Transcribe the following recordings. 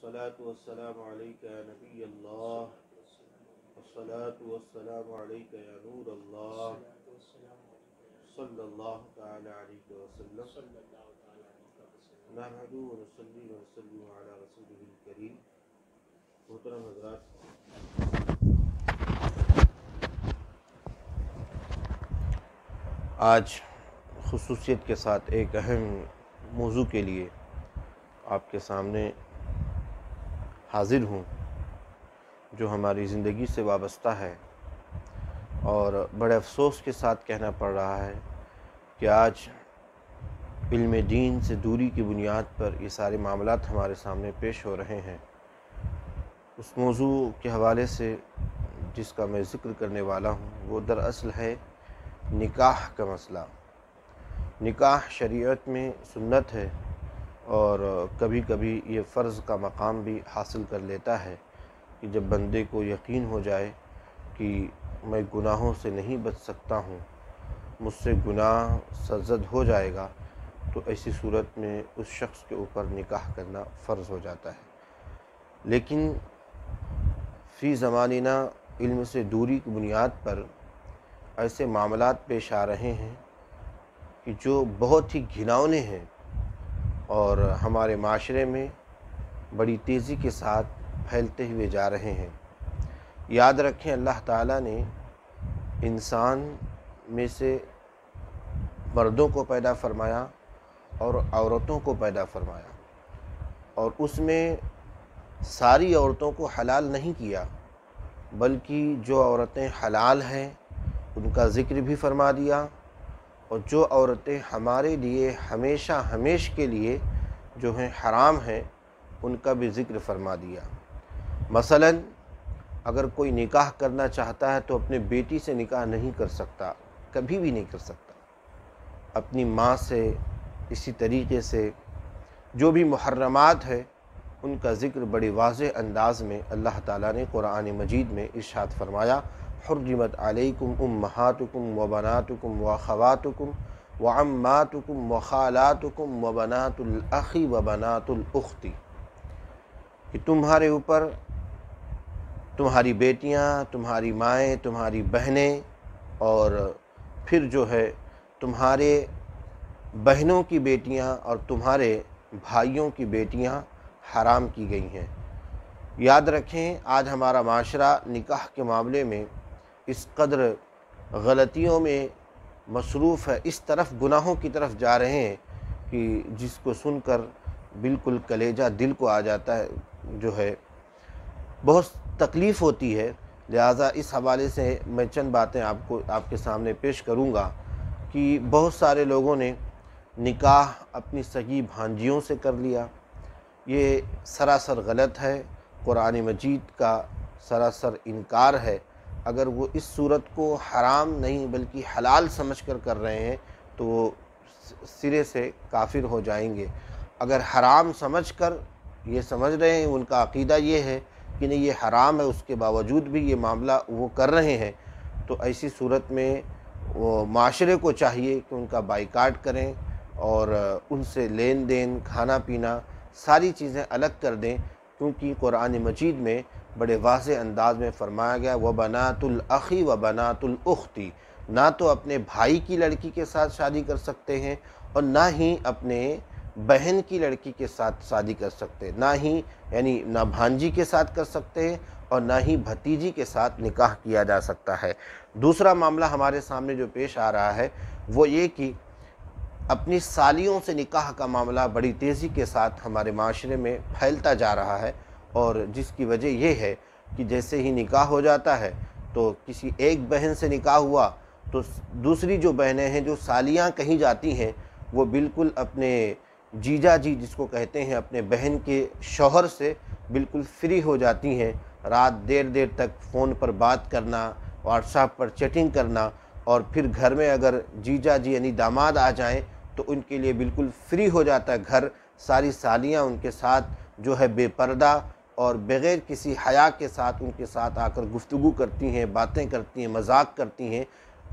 والصلاة والسلام عليك يا نبي الله والصلاة والسلام عليك يا نور الله صلى الله تعالى عليك وسلم نحمده ونصلي ونسلم على رسوله الكريم. محترم حضرات، آج خصوصیت کے ساتھ ایک اہم موضوع کے لیے آپ کے سامنے حاضر ہوں جو ہماری زندگی سے وابستہ ہے، اور بڑے افسوس کے ساتھ کہنا پڑ رہا ہے کہ آج علم دین سے دوری کی بنیاد پر یہ سارے معاملات ہمارے سامنے پیش ہو رہے ہیں۔ اس موضوع کے حوالے سے جس کا میں ذکر کرنے والا ہوں وہ دراصل ہے نکاح کا مسئلہ۔ نکاح شریعت میں سنت ہے، اور کبھی کبھی یہ فرض کا مقام بھی حاصل کر لیتا ہے کہ جب بندے کو یقین ہو جائے کہ میں گناہوں سے نہیں بچ سکتا ہوں، مجھ سے گناہ سرزد ہو جائے گا، تو ایسی صورت میں اس شخص کے اوپر نکاح کرنا فرض ہو جاتا ہے۔ لیکن فی زماننا علم سے دوری کی بنیاد پر ایسے معاملات پیش آ رہے ہیں کہ جو بہت ہی گھناؤنے ہیں اور ہمارے معاشرے میں بڑی تیزی کے ساتھ پھیلتے ہوئے جا رہے ہیں۔ یاد رکھیں، اللہ تعالیٰ نے انسان میں سے مردوں کو پیدا فرمایا اور عورتوں کو پیدا فرمایا، اور اس میں ساری عورتوں کو حلال نہیں کیا، بلکہ جو عورتیں حلال ہیں ان کا ذکر بھی فرما دیا، اور جو عورتیں ہمارے لیے ہمیشہ ہمیش کے لیے جو ہیں حرام ہیں ان کا بھی ذکر فرما دیا۔ مثلا اگر کوئی نکاح کرنا چاہتا ہے تو اپنے بیٹی سے نکاح نہیں کر سکتا، کبھی بھی نہیں کر سکتا۔ اپنی ماں سے اسی طریقے سے جو بھی محرمات ہے ان کا ذکر بڑی واضح انداز میں اللہ تعالیٰ نے قرآن مجید میں ارشاد فرمایا، حرمت علیکم امہاتکم وبناتکم واخواتکم وعماتکم وخالاتکم وبنات الاخ وبنات الاخت، کہ تمہارے اوپر تمہاری بیٹیاں، تمہاری مائیں، تمہاری بہنیں، اور پھر جو ہے تمہارے بہنوں کی بیٹیاں اور تمہارے بھائیوں کی بیٹیاں حرام کی گئی ہیں۔ یاد رکھیں، آج ہمارا معاشرہ نکاح کے معاملے میں اس قدر غلطیوں میں مصروف ہے، اس طرف گناہوں کی طرف جا رہے ہیں کہ جس کو سن کر بالکل کلیجہ دل کو آ جاتا ہے، جو ہے بہت تکلیف ہوتی ہے۔ لہٰذا اس حوالے سے میں چند باتیں آپ کے سامنے پیش کروں گا کہ بہت سارے لوگوں نے نکاح اپنی سگی بھانجیوں سے کر لیا۔ یہ سراسر غلط ہے، قرآن مجید کا سراسر انکار ہے۔ اگر وہ اس صورت کو حرام نہیں بلکہ حلال سمجھ کر کر رہے ہیں تو وہ سرے سے کافر ہو جائیں گے۔ اگر حرام سمجھ کر یہ سمجھ رہے ہیں، ان کا عقیدہ یہ ہے کہ نہیں یہ حرام ہے، اس کے باوجود بھی یہ معاملہ وہ کر رہے ہیں، تو ایسی صورت میں وہ معاشرے کو چاہیے کہ ان کا بائیکاٹ کریں اور ان سے لین دین، کھانا پینا، ساری چیزیں الگ کر دیں، کیونکہ قرآن مجید میں بڑے واضح انداز میں فرمایا گیا وَبَنَاتُ الْأَخِ وَبَنَاتُ الْأُخْتِ، نہ تو اپنے بھائی کی لڑکی کے ساتھ شادی کر سکتے ہیں اور نہ ہی اپنے بہن کی لڑکی کے ساتھ شادی کر سکتے ہیں، نہ ہی یعنی نہ بھانجی کے ساتھ کر سکتے ہیں اور نہ ہی بھتیجی کے ساتھ نکاح کیا جا سکتا ہے۔ دوسرا معاملہ ہمارے سامنے جو پیش آ رہا ہے وہ یہ کہ اپنی سالیوں سے نکاح کا معاملہ بڑی تیزی کے ساتھ ہمارے معاشرے میں پھیلتا جا رہا ہے، اور جس کی وجہ یہ ہے کہ جیسے ہی نکاح ہو جاتا ہے تو کسی ایک بہن سے نکاح ہوا تو دوسری جو بہنیں ہیں، جو سالیاں کہیں جاتی ہیں، وہ بالکل اپنے جیجا جی جس کو کہتے ہیں، اپنے بہن کے شوہر سے بالکل فری ہو جاتی ہیں۔ رات دیر دیر تک فون پر بات کرنا، واٹس ایپ پر چیٹنگ کرنا، اور پھر گھر میں اگر جیجا جی یعنی داماد آ جائیں تو ان کے لیے بالکل فری ہو جاتا ہے گھر۔ ساری سالیاں ان کے ساتھ جو ہے بے پردہ اور بغیر کسی حیا کے ساتھ ان کے ساتھ آ کر گفتگو کرتی ہیں، باتیں کرتی ہیں، مذاق کرتی ہیں۔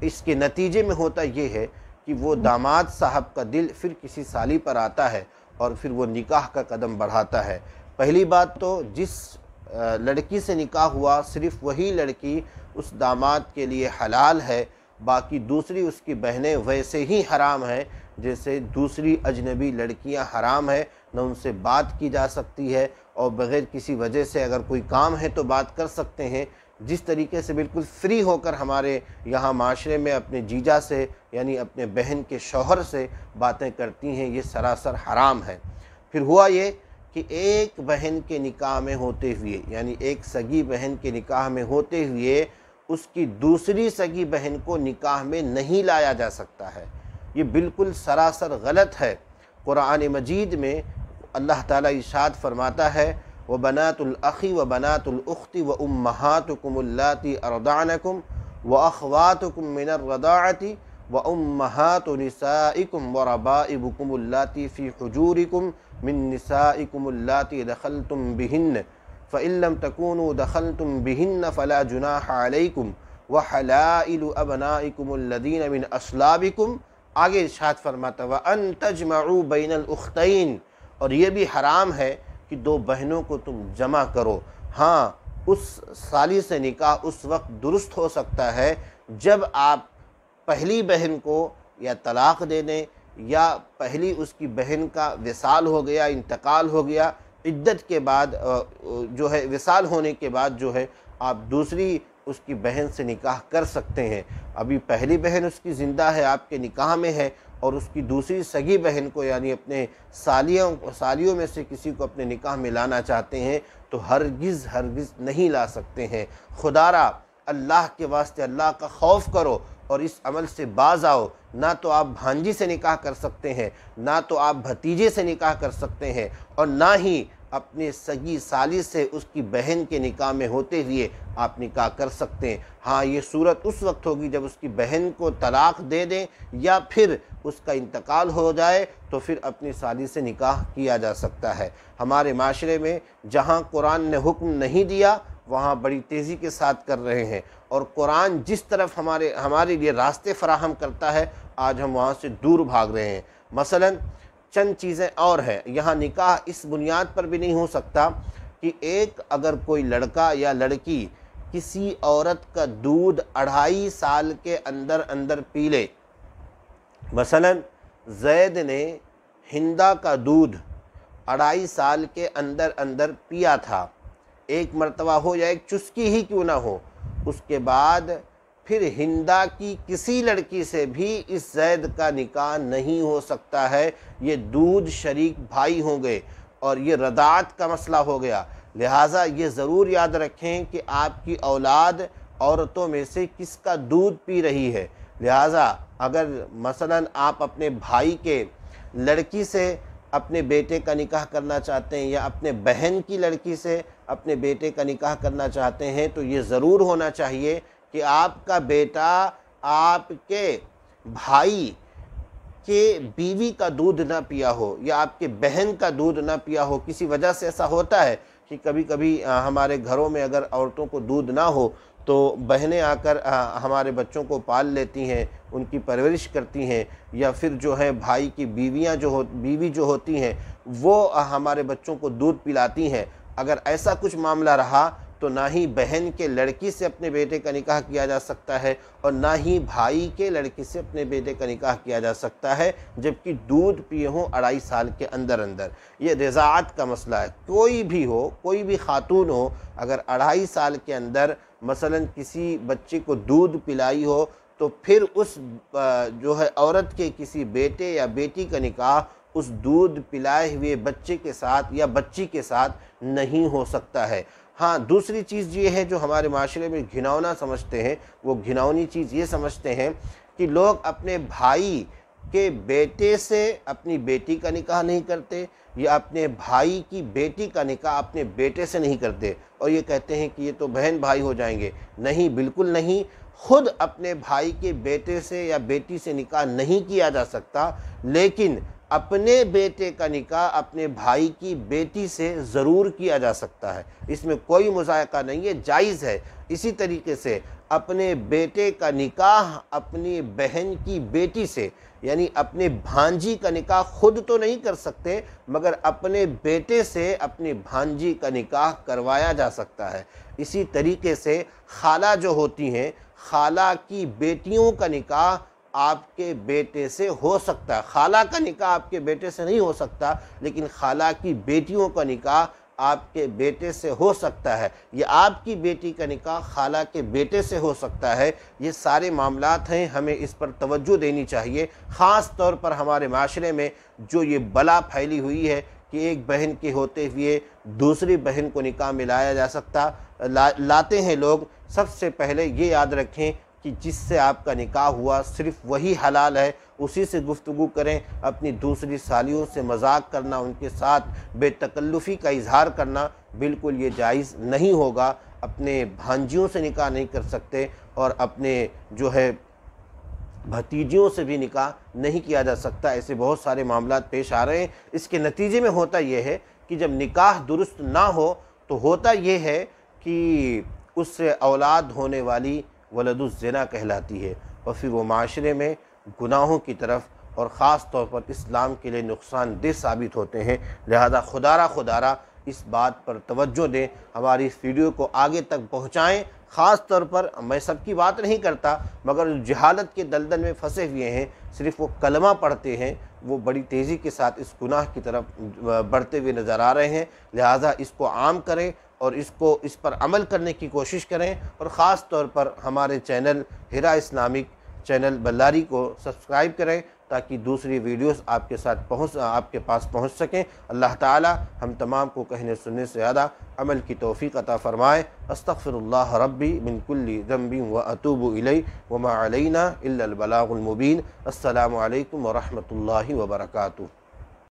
اس کے نتیجے میں ہوتا یہ ہے کہ وہ داماد صاحب کا دل پھر کسی سالی پر آتا ہے اور پھر وہ نکاح کا قدم بڑھاتا ہے۔ پہلی بات تو جس لڑکی سے نکاح ہوا صرف وہی لڑکی اس داماد کے لیے حلال ہے، باقی دوسری اس کی بہنیں ویسے ہی حرام ہیں جیسے دوسری اجنبی لڑکیاں حرام ہیں، نہ ان سے بات کی جا سکتی ہے، اور بغیر کسی وجہ سے اگر کوئی کام ہے تو بات کر سکتے ہیں۔ جس طریقے سے بالکل فری ہو کر ہمارے یہاں معاشرے میں اپنے جیجا سے یعنی اپنے بہن کے شوہر سے باتیں کرتی ہیں، یہ سراسر حرام ہے۔ پھر ہوا یہ کہ ایک بہن کے نکاح میں ہوتے ہوئے یعنی ایک سگی بہن کے نکاح میں ہوتے ہوئے اس کی دوسری سگی بہن کو نکاح میں نہیں لایا جا سکتا ہے، یہ بالکل سراسر غلط ہے۔ قرآن مجید میں اللہ تعالیٰ ارشاد فرماتا ہے وَبَنَاتُ الْأَخِ وَبَنَاتُ الْأُخْتِ وَأُمَّهَاتُكُمُ اللَّاتِي أَرْضَعْنَكُمْ وَأَخْوَاتُكُم مِّنَ الرَّضَاعَةِ وَأُمَّهَاتُ نِسَائِكُمْ وَرَبَائِبُكُمُ اللَّاتِي فِي حُجُورِكُم مِّن نِّسَائِكُمُ اللَّاتِي دَخَلْتُم بِهِنَّ فَإِن لَّمْ تَكُونُوا دَخَلْتُم بِهِنَّ فَلَا جُنَاحَ عَلَيْكُمْ وَحَلَائِلُ أَبْنَائِكُمُ الَّذِينَ مِنْ أَصْلَابِكُمْ۔ آگے ارشاد فرماتا وَأَن تَجْمَعُوا بَيْنَ الْأُخْتَيْنِ، اور یہ بھی حرام ہے کہ دو بہنوں کو تم جمع کرو۔ ہاں، اس سالی سے نکاح اس وقت درست ہو سکتا ہے جب آپ پہلی بہن کو یا طلاق دے دیں یا پہلی اس کی بہن کا وصال ہو گیا، انتقال ہو گیا، عدت کے بعد جو ہے وصال ہونے کے بعد جو ہے آپ دوسری اس کی بہن سے نکاح کر سکتے ہیں۔ ابھی پہلی بہن اس کی زندہ ہے، آپ کے نکاح میں ہے، اور اس کی دوسری سگی بہن کو یعنی اپنے سالیوں میں سے کسی کو اپنے نکاح میں لانا چاہتے ہیں تو ہرگز نہیں لا سکتے ہیں۔ خدارا اللہ کے واسطے اللہ کا خوف کرو اور اس عمل سے باز آؤ۔ نہ تو آپ بھانجی سے نکاح کر سکتے ہیں، نہ تو آپ بھتیجے سے نکاح کر سکتے ہیں، اور نہ ہی اپنے سگی سالی سے اس کی بہن کے نکاح میں ہوتے ہوئے آپ نکاح کر سکتے ہیں۔ ہاں، یہ صورت اس وقت ہوگی جب اس کی بہن کو طلاق دے دیں یا پھر اس کا انتقال ہو جائے تو پھر اپنی سالی سے نکاح کیا جا سکتا ہے۔ ہمارے معاشرے میں جہاں قرآن نے حکم نہیں دیا وہاں بڑی تیزی کے ساتھ کر رہے ہیں، اور قرآن جس طرف ہمارے لیے راستے فراہم کرتا ہے آج ہم وہاں سے دور بھاگ رہے ہیں۔ مثلاً چند چیزیں اور ہیں، یہاں نکاح اس بنیاد پر بھی نہیں ہو سکتا کہ اگر کوئی لڑکا یا لڑکی کسی عورت کا دودھ 2.5 سال کے اندر پی لے۔ مثلاً زید نے ہندا کا دودھ 2.5 سال کے اندر پیا تھا، ایک مرتبہ ہو یا ایک چسکی ہی کیوں نہ ہو، اس کے بعد پھر ہندا کی کسی لڑکی سے بھی اس زید کا نکاح نہیں ہو سکتا ہے۔ یہ دودھ شریک بھائی ہوں گے اور یہ رضاعت کا مسئلہ ہو گیا۔ لہٰذا یہ ضرور یاد رکھیں کہ آپ کی اولاد عورتوں میں سے کس کا دودھ پی رہی ہے۔ لہٰذا اگر مثلاً آپ اپنے بھائی کے لڑکی سے اپنے بیٹے کا نکاح کرنا چاہتے ہیں یا اپنے بہن کی لڑکی سے اپنے بیٹے کا نکاح کرنا چاہتے ہیں تو یہ ضرور ہونا چاہیے کہ آپ کا بیٹا آپ کے بھائی کہ بیوی کا دودھ نہ پیا ہو یا آپ کے بہن کا دودھ نہ پیا ہو۔ کسی وجہ سے ایسا ہوتا ہے کہ کبھی ہمارے گھروں میں اگر عورتوں کو دودھ نہ ہو تو بہنیں آ کر ہمارے بچوں کو پال لیتی ہیں، ان کی پرورش کرتی ہیں، یا پھر جو ہے بھائی کی بیوی جو ہوتی ہیں وہ ہمارے بچوں کو دودھ پلاتی ہیں۔ اگر ایسا کچھ معاملہ رہا تو نہ ہی بہن کے لڑکی سے اپنے بیٹے کا نکاح کیا جا سکتا ہے اور نہ ہی بھائی کے لڑکی سے اپنے بیٹے کا نکاح کیا جا سکتا ہے جبکہ دودھ پیے ہوں 2.5 سال کے اندر۔ یہ رضاعت کا مسئلہ ہے۔ کوئی بھی ہو، کوئی بھی خاتون ہو، اگر 2.5 سال کے اندر مثلاً کسی بچے کو دودھ پلائی ہو تو پھر اس جو ہے عورت کے کسی بیٹے یا بیٹی کا نکاح اس دودھ پلائے ہوئے بچے کے ساتھ یا بچی کے ساتھ نہیں ہو سکتا ہے۔ ہاں، دوسری چیز یہ ہے جو ہمارے معاشرے میں گھناؤنا سمجھتے ہیں، وہ گھناؤنی چیز یہ سمجھتے ہیں کہ لوگ اپنے بھائی کے بیٹے سے اپنی بیٹی کا نکاح نہیں کرتے یا اپنے بھائی کی بیٹی کا نکاح اپنے بیٹے سے نہیں کرتے، اور یہ کہتے ہیں کہ یہ تو بہن بھائی ہو جائیں گے۔ نہیں، بالکل نہیں۔ خود اپنے بھائی کے بیٹے سے یا بیٹی سے نکاح نہیں کیا جا سکتا، لیکن اپنے بیٹے کا نکاح اپنے بھائی کی بیٹی سے ضرور کیا جا سکتا ہے، اس میں کوئی مذائقہ نہیں ہے، جائز ہے۔ اسی طریقے سے اپنے بیٹے کا نکاح اپنی بہن کی بیٹی سے، یعنی اپنے بھانجی کا نکاح خود تو نہیں کر سکتے، مگر اپنے بیٹے سے اپنی بھانجی کا نکاح کروایا جا سکتا ہے۔ اسی طریقے سے خالہ جو ہوتی ہیں، خالہ کی بیٹیوں کا نکاح آپ کے بیٹے سے ہو سکتا ہے۔ خالہ کا نکاح آپ کے بیٹے سے نہیں ہو سکتا، لیکن خالہ کی بیٹیوں کا نکاح آپ کے بیٹے سے ہو سکتا ہے، یا آپ کی بیٹی کا نکاح خالہ کے بیٹے سے ہو سکتا ہے۔ یہ سارے معاملات ہیں، ہمیں اس پر توجہ دینی چاہیے، خاص طور پر ہمارے معاشرے میں جو یہ بلا پھیلی ہوئی ہے کہ ایک بہن کے ہوتے ہوئے دوسری بہن کو نکاح میں لایا جا سکتا لاتے ہیں لوگ۔ سب سے پہلے یہ یاد رکھیں کہ جس سے آپ کا نکاح ہوا صرف وہی حلال ہے، اسی سے گفتگو کریں۔ اپنی دوسری سالیوں سے مذاق کرنا، ان کے ساتھ بے تکلفی کا اظہار کرنا بالکل یہ جائز نہیں ہوگا۔ اپنے بھانجیوں سے نکاح نہیں کر سکتے، اور اپنے جو ہے بھتیجیوں سے بھی نکاح نہیں کیا جا سکتا۔ ایسے بہت سارے معاملات پیش آ رہے ہیں۔ اس کے نتیجے میں ہوتا یہ ہے کہ جب نکاح درست نہ ہو تو ہوتا یہ ہے کہ اس سے اولاد ہونے والی ولد الزنا کہلاتی ہے، اور پھر وہ معاشرے میں گناہوں کی طرف اور خاص طور پر اسلام کے لیے نقصان دہ ثابت ہوتے ہیں۔ لہذا خدا را اس بات پر توجہ دیں، ہماری اس ویڈیو کو آگے تک پہنچائیں۔ خاص طور پر میں سب کی بات نہیں کرتا، مگر جہالت کے دلدل میں پھنسے ہوئے ہیں، صرف وہ کلمہ پڑھتے ہیں، وہ بڑی تیزی کے ساتھ اس گناہ کی طرف بڑھتے ہوئے نظر آ رہے ہیں۔ لہذا اس کو عام کریں اور اس پر عمل کرنے کی کوشش کریں، اور خاص طور پر ہمارے چینل ہیرا اسلامک چینل بلاری کو سبسکرائب کریں تاکہ دوسری ویڈیوز آپ کے پاس پہنچ سکیں۔ اللہ تعالی ہم تمام کو کہنے سننے سے زیادہ عمل کی توفیق عطا فرمائے۔ استغفر اللہ ربی من کل ذنب واتوب الیہ وما علینا الا البلاغ المبین۔ السلام علیکم ورحمۃ اللہ وبرکاتہ۔